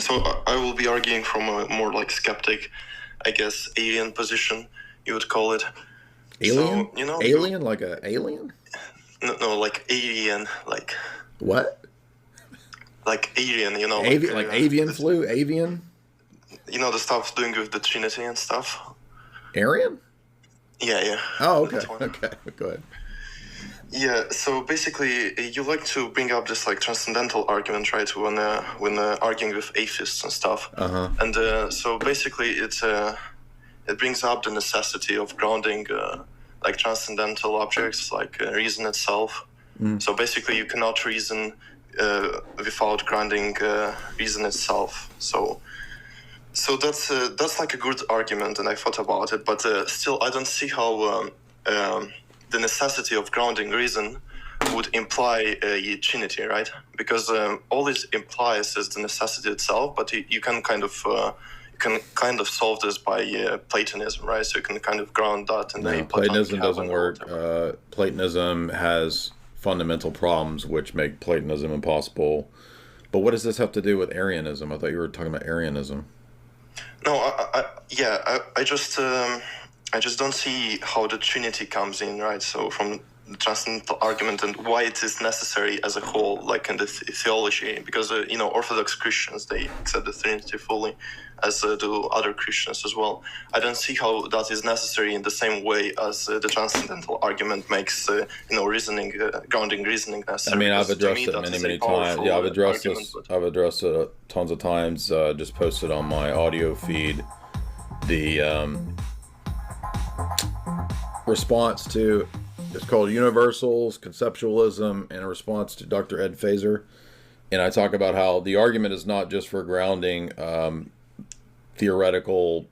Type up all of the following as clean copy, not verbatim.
So I will be arguing from a more like skeptic, I guess, alien position, you would call it. Alien? So, alien? Like a alien? No, like alien, like... What? Like alien, Like avian flu? Avian? The stuff doing with the Trinity and stuff. Aryan? Yeah. Oh, okay. Okay, go ahead. Yeah, so basically, you like to bring up this like transcendental argument, right? When arguing with atheists and stuff. Uh-huh. And so basically, it brings up the necessity of grounding like transcendental objects, like reason itself. So basically, you cannot reason without grounding reason itself. So that's like a good argument, and I thought about it, but still, I don't see how the necessity of grounding reason would imply a Trinity, right? Because all it implies is the necessity itself, but you can kind of solve this by Platonism, right? So you can kind of ground that in the Platonism doesn't work. Platonism has fundamental problems which make Platonism impossible. But what does this have to do with Arianism? I thought you were talking about Arianism. No, I just don't see how the Trinity comes in, right? So from the transcendental argument and why it is necessary as a whole, like in the theology, because Orthodox Christians, they accept the Trinity fully, as do other Christians as well. I don't see how that is necessary in the same way as the transcendental argument makes grounding reasoning necessary. I mean, I've addressed it many times. Yeah, I've addressed it tons of times. Just posted on my audio feed the response to, it's called Universals, Conceptualism, and a response to Dr. Ed Fazer. And I talk about how the argument is not just for grounding theoretical,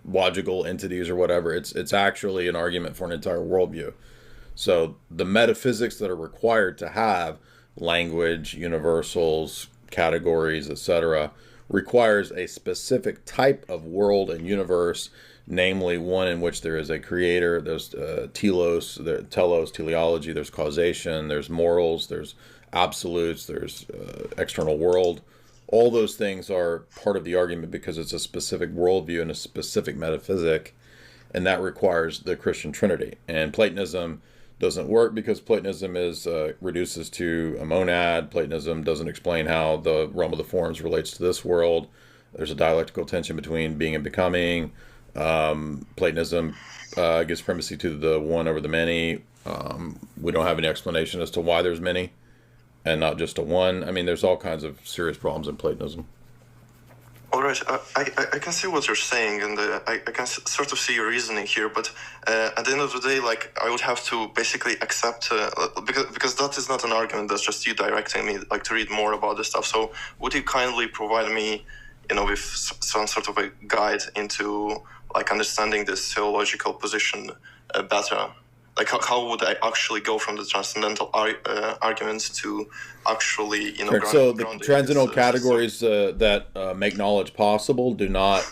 logical entities or whatever. It's actually an argument for an entire worldview. So the metaphysics that are required to have language, universals, categories, etc., requires a specific type of world and universe, namely one in which there is a creator. There's telos, teleology, there's causation, there's morals, there's absolutes, there's external world. All those things are part of the argument because it's a specific worldview and a specific metaphysic, and that requires the Christian Trinity. And Platonism doesn't work because Platonism reduces to a monad. Platonism doesn't explain how the realm of the forms relates to this world. There's a dialectical tension between being and becoming. Platonism gives primacy to the one over the many. We don't have any explanation as to why there's many and not just a one. I mean, there's all kinds of serious problems in Platonism. All right, I can see what you're saying, and I can sort of see your reasoning here, but at the end of the day, like, I would have to basically accept, because that is not an argument, that's just you directing me, like, to read more about this stuff. So would you kindly provide me, with some sort of a guide into, like, understanding this theological position better? Like, how would I actually go from the transcendental arguments to actually, So the transcendental categories that make knowledge possible do not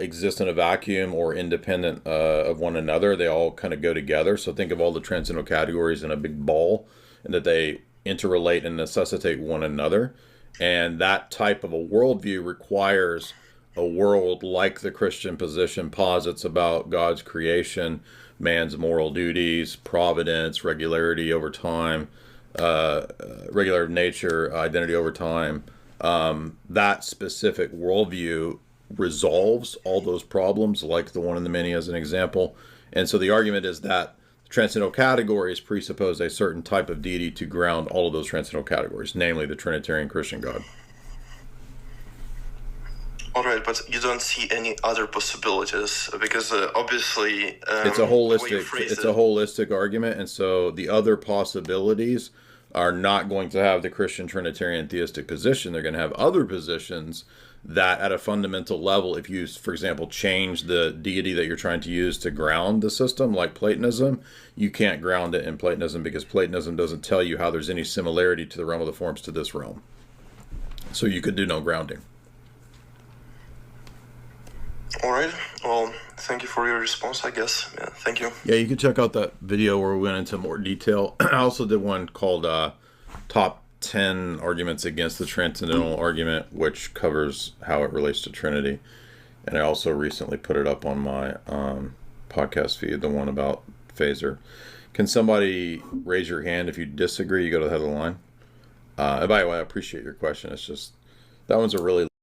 exist in a vacuum or independent of one another. They all kind of go together. So think of all the transcendental categories in a big ball, and that they interrelate and necessitate one another. And that type of a worldview requires a world like the Christian position posits about God's creation, man's moral duties, providence, regularity over time, regular nature, identity over time. That specific worldview resolves all those problems, like the one in the many as an example. And so the argument is that transcendental categories presuppose a certain type of deity to ground all of those transcendental categories, namely the Trinitarian Christian God. All right, but you don't see any other possibilities because obviously it's a holistic argument, and so the other possibilities are not going to have the Christian Trinitarian theistic position. They're going to have other positions that, at a fundamental level, if you, for example, change the deity that you're trying to use to ground the system, like Platonism, you can't ground it in Platonism because Platonism doesn't tell you how there's any similarity to the realm of the forms to this realm. So you could do no grounding. All right. Well, thank you for your response, I guess. Yeah, thank you. Yeah, you can check out that video where we went into more detail. I also did one called Top 10 arguments against the transcendental argument, which covers how it relates to Trinity. And I also recently put it up on my podcast feed, the one about phaser. Can somebody raise your hand if you disagree? You go to the head of the line. And by the way, I appreciate your question. It's just, that one's a really